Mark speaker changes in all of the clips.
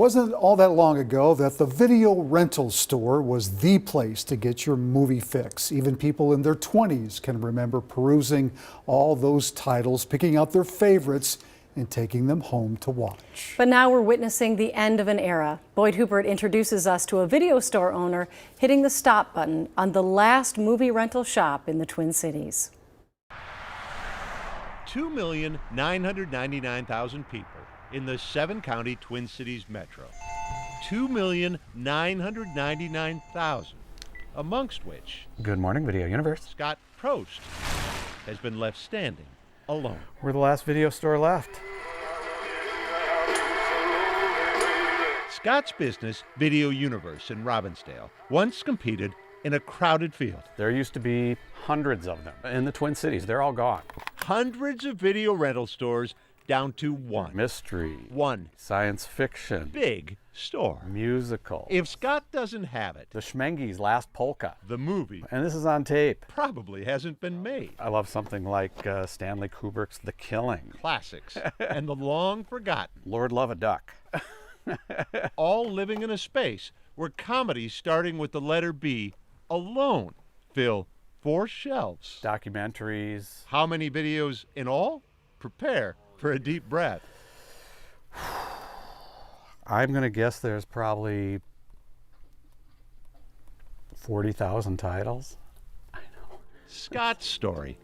Speaker 1: wasn't all that long ago that the video rental store was the place to get your movie fix. Even people in their 20s can remember perusing all those titles, picking out their favorites, and taking them home to watch.
Speaker 2: But now we're witnessing the end of an era. Boyd Huppert introduces us to a video store owner hitting the stop button on the last movie rental shop in the Twin Cities.
Speaker 3: 2,999,000 people in the 7-county Twin Cities metro. 2,999,000, amongst which
Speaker 4: Good morning, Video Universe.
Speaker 3: Scott Prost has been left standing alone.
Speaker 4: We're the last video store left.
Speaker 3: Scott's business, Video Universe in Robbinsdale, once competed in a crowded field.
Speaker 4: There used to be hundreds of them in the Twin Cities. They're all gone.
Speaker 3: Hundreds of video rental stores down to one.
Speaker 4: Mystery,
Speaker 3: One
Speaker 4: science fiction,
Speaker 3: big store.
Speaker 4: musical.
Speaker 3: If Scott doesn't have it,
Speaker 4: The Schmengi's Last Polka.
Speaker 3: the movie
Speaker 4: And this is on tape.
Speaker 3: probably hasn't been made.
Speaker 4: I love something like Stanley Kubrick's The Killing.
Speaker 3: Classics and the long forgotten,
Speaker 4: Lord Love a Duck.
Speaker 3: all living in a space where comedies starting with the letter B alone fill 4 shelves.
Speaker 4: Documentaries.
Speaker 3: How many videos in all? Prepare for a deep breath.
Speaker 4: I'm going to guess there's probably 40,000 titles.
Speaker 3: Scott's story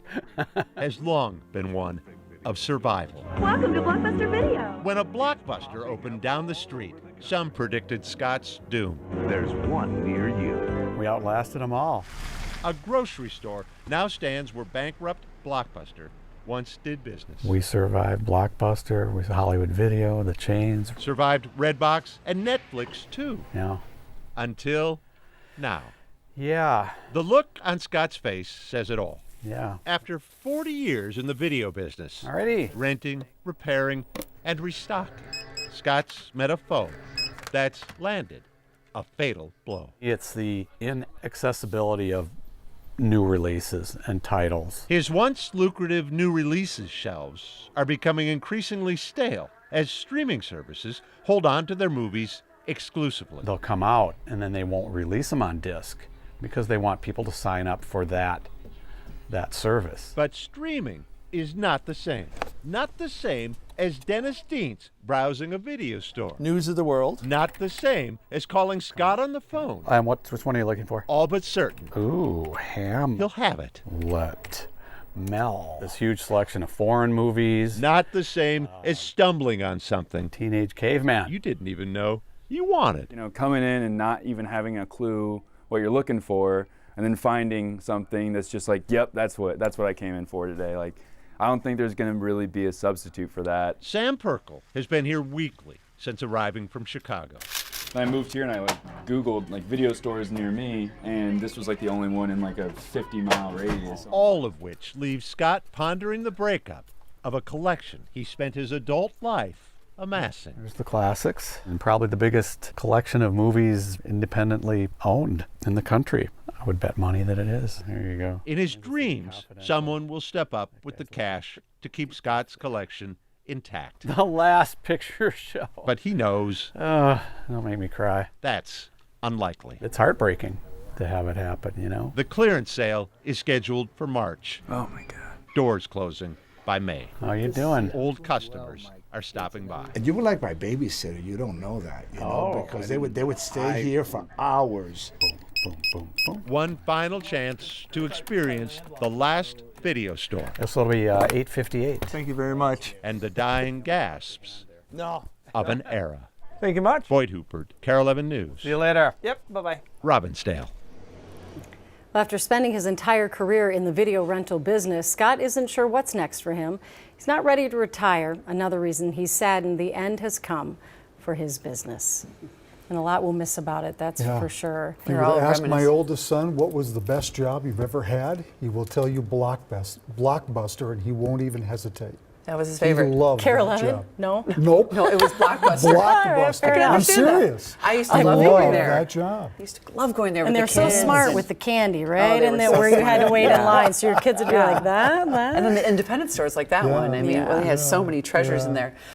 Speaker 3: has long been one of survival.
Speaker 5: Welcome to Blockbuster Video.
Speaker 3: When a Blockbuster opened down the street, some predicted Scott's doom.
Speaker 6: There's one near you.
Speaker 4: We outlasted them all.
Speaker 3: A grocery store now stands where bankrupt Blockbuster once did business.
Speaker 4: We survived Blockbuster, with Hollywood Video, the chains.
Speaker 3: Survived Redbox and Netflix too,
Speaker 4: Yeah.
Speaker 3: until now.
Speaker 4: Yeah.
Speaker 3: The look on Scott's face says it all.
Speaker 4: Yeah.
Speaker 3: After 40 years in the video business,
Speaker 4: Alrighty.
Speaker 3: renting, repairing, and restocking, Scott's met a foe that's landed a fatal blow.
Speaker 4: It's the inaccessibility of new releases and titles.
Speaker 3: His once lucrative new releases shelves are becoming increasingly stale as streaming services hold on to their movies exclusively.
Speaker 4: They'll come out and then they won't release them on disc because they want people to sign up for that service.
Speaker 3: But streaming is not the same. Not the same as Dennis Deans browsing a video store.
Speaker 7: News of the world.
Speaker 3: Not the same as calling Scott on the phone.
Speaker 4: And which one are you looking for?
Speaker 3: All but certain
Speaker 4: Ooh,
Speaker 3: he'll have it.
Speaker 4: Hamlet. Mel. This huge selection of foreign movies.
Speaker 3: Not the same as stumbling on something
Speaker 4: Teenage Caveman.
Speaker 3: you didn't even know you wanted.
Speaker 7: You know, coming in and not even having a clue what you're looking for, and then finding something that's just like, yep, that's what I came in for today. Like, I don't think there's going to really be a substitute for that.
Speaker 3: Sam Perkle has been here weekly since arriving from Chicago.
Speaker 7: When I moved here and I Googled video stores near me, and this was the only one in a 50-mile radius.
Speaker 3: All of which leaves Scott pondering the breakup of a collection he spent his adult life amassing.
Speaker 4: There's the classics, and probably the biggest collection of movies independently owned in the country. I would bet money that it is. There you go.
Speaker 3: In his dreams, someone will step up with the cash to keep Scott's collection intact.
Speaker 4: The Last Picture Show.
Speaker 3: But he knows
Speaker 4: Don't make me cry.
Speaker 3: that's unlikely.
Speaker 4: It's heartbreaking to have it happen, you know?
Speaker 3: The clearance sale is scheduled for March.
Speaker 7: Oh my God.
Speaker 3: Doors closing by May.
Speaker 4: How you doing?
Speaker 3: Old customers are stopping by.
Speaker 8: And you were like my babysitter. You don't know that, because they would stay here for hours.
Speaker 4: Boom, boom, boom.
Speaker 3: One final chance to experience the last video store
Speaker 4: This will be 8:58.
Speaker 9: Thank you very much.
Speaker 3: and the dying gasps of an era.
Speaker 9: Thank you much.
Speaker 3: Boyd Huppert, Carol 11 News,
Speaker 4: See you later.
Speaker 9: Yep, bye-bye.
Speaker 3: Robbinsdale.
Speaker 2: Well, after spending his entire career in the video rental business, Scott isn't sure what's next for him. He's not ready to retire. Another reason he's saddened the end has come for his business. And a lot we'll miss about it, that's
Speaker 1: Yeah.
Speaker 2: for sure.
Speaker 1: If you were to ask my oldest son what was the best job you've ever had, he will tell you Blockbuster, and he won't even hesitate.
Speaker 10: That was his
Speaker 1: He
Speaker 10: favorite.
Speaker 1: loved
Speaker 2: Carol
Speaker 1: that
Speaker 2: Evan?
Speaker 1: job.
Speaker 2: No?
Speaker 1: Nope.
Speaker 10: No, it was Blockbuster.
Speaker 1: Blockbuster.
Speaker 10: I can
Speaker 1: I'm
Speaker 10: understand that.
Speaker 1: serious.
Speaker 10: I used to
Speaker 1: I
Speaker 10: love
Speaker 1: loved
Speaker 10: going there.
Speaker 1: that job.
Speaker 10: I used to love going there
Speaker 2: And
Speaker 10: with
Speaker 2: they're
Speaker 10: the
Speaker 2: so
Speaker 10: kids.
Speaker 2: smart
Speaker 10: and-
Speaker 2: with the candy, right?
Speaker 10: they
Speaker 2: And
Speaker 10: were
Speaker 2: then
Speaker 10: so
Speaker 2: where you had to
Speaker 10: smart.
Speaker 2: wait in
Speaker 10: Yeah.
Speaker 2: line, so your kids would be like that.
Speaker 10: And then the independent stores like that
Speaker 1: Yeah.
Speaker 10: one. I mean,
Speaker 2: Yeah.
Speaker 10: well, it has so many treasures in there.